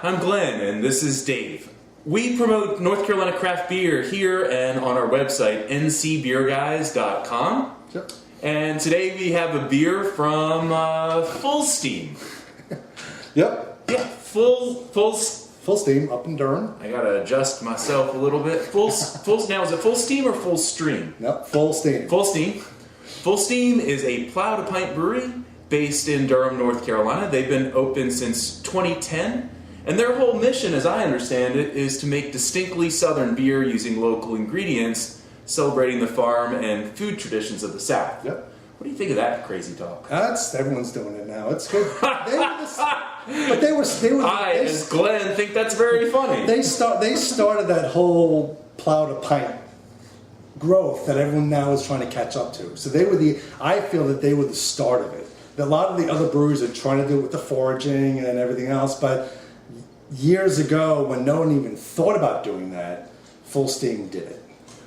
Hi, I'm Glenn, and this is Dave. We promote North Carolina craft beer here and on our website, ncbeerguys.com. Yep. And today we have a beer from Fullsteam. Yep. Yeah, Fullsteam up in Durham. I gotta adjust myself a little bit. Now, is it Fullsteam or Fullstream? Nope, Fullsteam. Fullsteam. Fullsteam is a plow-to-pint brewery based in Durham, North Carolina. They've been open since 2010. And their whole mission, as I understand it, is to make distinctly southern beer using local ingredients, celebrating the farm and food traditions of the South. Yep. What do you think of that crazy talk? Everyone's doing it now. It's good. I, as Glenn, think that's very funny. They started that whole plow to pint growth that everyone now is trying to catch up to. So I feel that they were the start of it. A lot of the other breweries are trying to do it with the foraging and everything else, but years ago, when no one even thought about doing that, Fullsteam did it.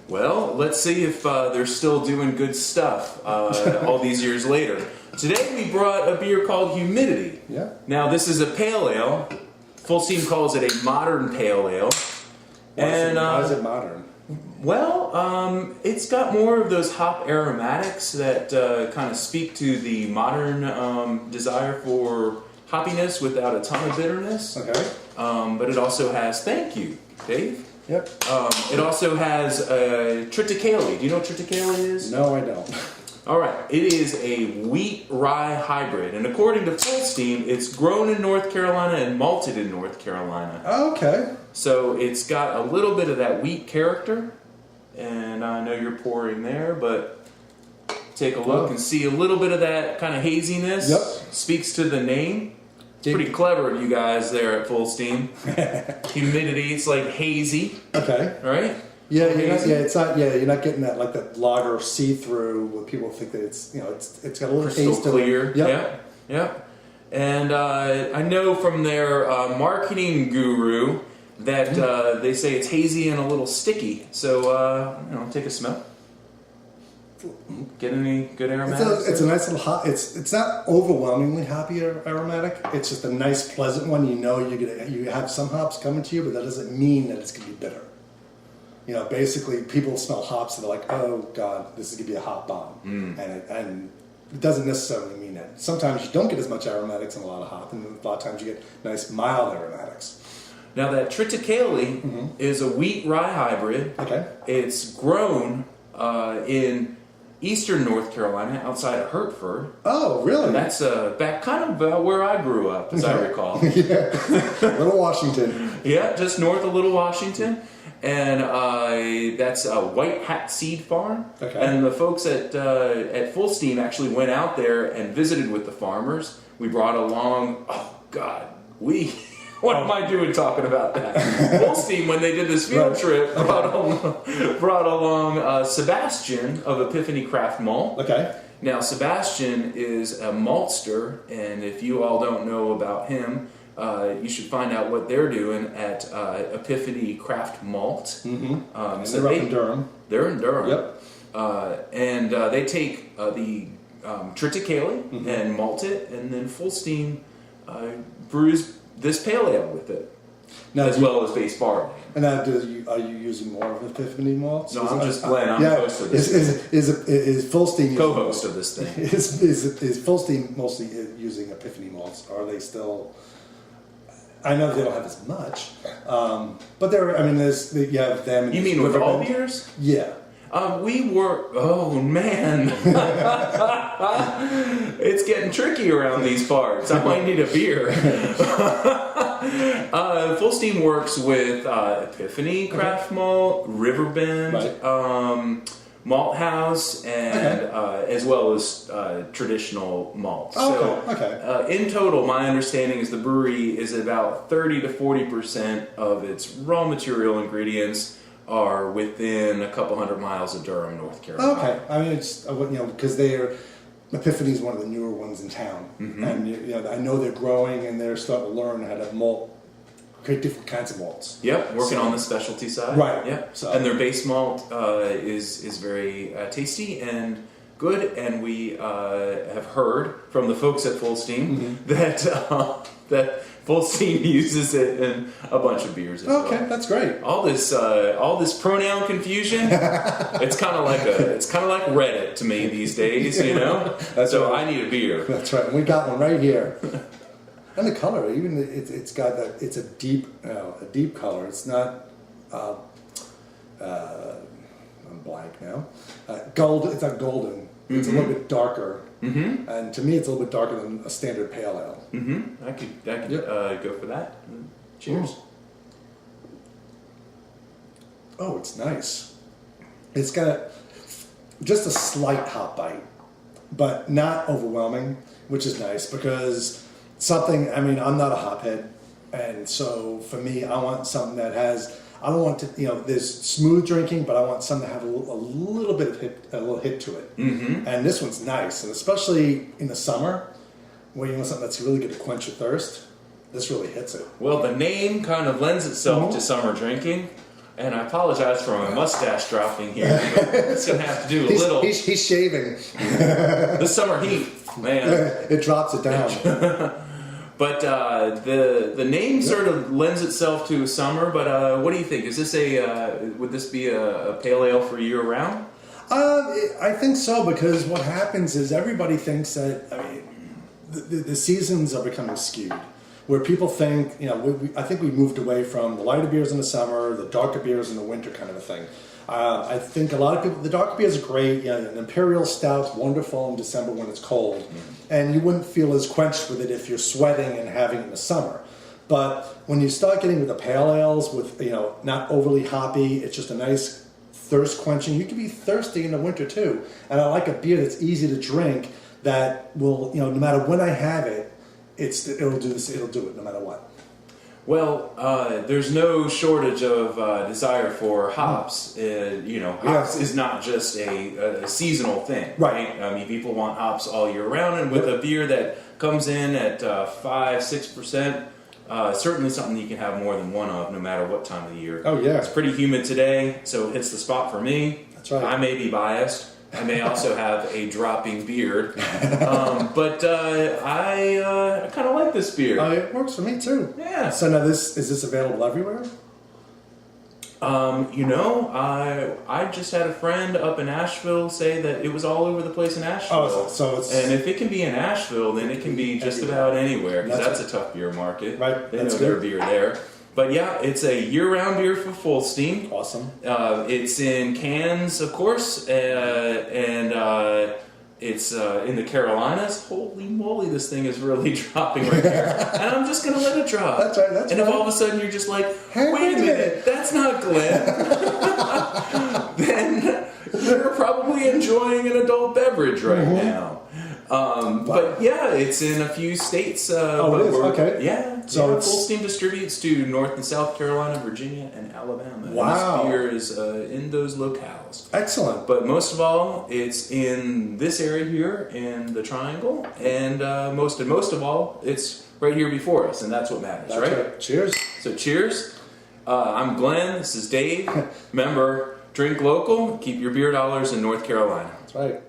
Well, let's see if they're still doing good stuff all these years later. Today we brought a beer called Humidity. Yeah. Now this is a pale ale. Fullsteam calls it a modern pale ale. Why is it modern? Well, it's got more of those hop aromatics that kind of speak to the modern desire for hoppiness without a ton of bitterness. Okay. But it also has, thank you, Dave. Yep. It also has Triticale. Do you know what Triticale is? No, I don't. All right. It is a wheat-rye hybrid. And according to Fullsteam, it's grown in North Carolina and malted in North Carolina. Oh, okay. So it's got a little bit of that wheat character. And I know you're pouring there, but take a look and see a little bit of that kind of haziness. Yep. Speaks to the name. It's pretty clever of you guys there at Fullsteam. Humidity, it's like hazy. Okay. Right? Yeah, you're not getting that like that lager see-through where people think that it's got a little Crystal haze to clear. it. Yep. Yep. And I know from their marketing guru that they say it's hazy and a little sticky. So take a smell. Get any good aromatics? It's a nice little hot. It's not overwhelmingly hoppy or aromatic. It's just a nice, pleasant one. You know, you have some hops coming to you, but that doesn't mean that it's gonna be bitter. Basically, people smell hops and they're like, "Oh God, this is gonna be a hop bomb," and it doesn't necessarily mean that. Sometimes you don't get as much aromatics and a lot of hop, and a lot of times you get nice, mild aromatics. Now that Triticale is a wheat-rye hybrid. Okay. It's grown in eastern North Carolina, outside of Hertford. Oh, really? And that's back kind of about where I grew up, as I recall. Yeah, Little Washington. Yeah, just north of Little Washington. And that's a White Hat Seed Farm. Okay. And the folks at Fullsteam actually went out there and visited with the farmers. We brought along, what am I doing talking about that? Fullsteam, when they did this field trip, brought along Sebastian of Epiphany Craft Malt. Okay. Now, Sebastian is a maltster, and if you all don't know about him, you should find out what they're doing at Epiphany Craft Malt. Mm-hmm. So they're up in Durham. They're in Durham. Yep. And they take the Triticale and malt it, and then Fullsteam brews this pale ale with it, now, as well as base barley. And now, are you using more of Epiphany malts? No, I'm just Glenn. I'm the host of this. Is Fullsteam co-host of this thing? Is Fullsteam mostly using Epiphany malts? Are they still? I know they don't have as much, but there. I mean, you have them. You mean with all beers? Yeah. We were. Oh man, it's getting tricky around these parts. I might need a beer. Fullsteam works with Epiphany Craft Malt, Riverbend, Malt House, and as well as traditional malts. In total, my understanding is the brewery is about 30 to 40% of its raw material ingredients are within a couple hundred miles of Durham, North Carolina. Okay, I mean it's because Epiphany is one of the newer ones in town, and I know they're growing and they're starting to learn how to create different kinds of malts. Yep, working on the specialty side. Right. Yep. And their base malt is very tasty and good, and we have heard from the folks at Fullsteam that Fullsteam uses it in a bunch of beers as well. Okay, that's great. All this pronoun confusion. It's kind of like Reddit to me these days, you know. So right. I need a beer. That's right. We got one right here. And the color, even it's got that. It's a deep color. It's not. I'm blank now. Gold. It's not golden. It's a little bit darker. Mm-hmm. And to me, it's a little bit darker than a standard pale ale. Mm-hmm. I could go for that. Cheers. Oh, it's nice. It's got just a slight hop bite, but not overwhelming, which is nice because I'm not a hophead, and so for me, I want something that has. I don't want to, there's smooth drinking, but I want something to have a little bit of hit to it. Mm-hmm. And this one's nice, and especially in the summer, where you want something that's really going to quench your thirst. This really hits it. Well, the name kind of lends itself to summer drinking, and I apologize for my mustache dropping here. But it's going to have to do a little. He's shaving. The summer heat, man. It drops it down. But the name sort of lends itself to summer. But what do you think? Is this would this be a pale ale for year round? I think so, because what happens is everybody thinks that the seasons are becoming skewed, where people think I think we moved away from the lighter beers in the summer, the darker beers in the winter, kind of a thing. I think a lot of people, the dark beers are great. An imperial stout's wonderful in December when it's cold, and you wouldn't feel as quenched with it if you're sweating and having it in the summer. But when you start getting with the pale ales, with not overly hoppy, it's just a nice thirst quenching. You can be thirsty in the winter too, and I like a beer that's easy to drink that will no matter when I have it, it'll do this. It'll do it no matter what. Well, there's no shortage of desire for hops. Hops is not just a seasonal thing, right? I mean, people want hops all year round, and with a beer that comes in at 5-6%, certainly something you can have more than one of, no matter what time of the year. Oh yeah, it's pretty humid today, so it hits the spot for me. That's right. I may be biased. I may also have a dropping beard, but I kind of like this beer. It works for me too. Yeah. So now is this available everywhere? I just had a friend up in Asheville say that it was all over the place in Asheville. Oh, so it's... And if it can be in Asheville, then it can be just about anywhere, because that's a tough beer market. Right. They know their beer there. But yeah, it's a year-round beer for Fullsteam. Awesome. It's in cans, of course, and it's in the Carolinas. Holy moly, this thing is really dropping right here. And I'm just going to let it drop. That's right. If all of a sudden you're just like, wait a minute, that's not Glenn, then you're probably enjoying an adult beverage right now. But yeah, it's in a few states. It is? Okay. Yeah. So Fullsteam distributes to North and South Carolina, Virginia, and Alabama. Wow. And this beer is in those locales. Excellent. But most of all, it's in this area here in the Triangle, and most of all, it's right here before us, and that's what matters, right? Cheers. So cheers. I'm Glenn. This is Dave. Remember, drink local. Keep your beer dollars in North Carolina. That's right.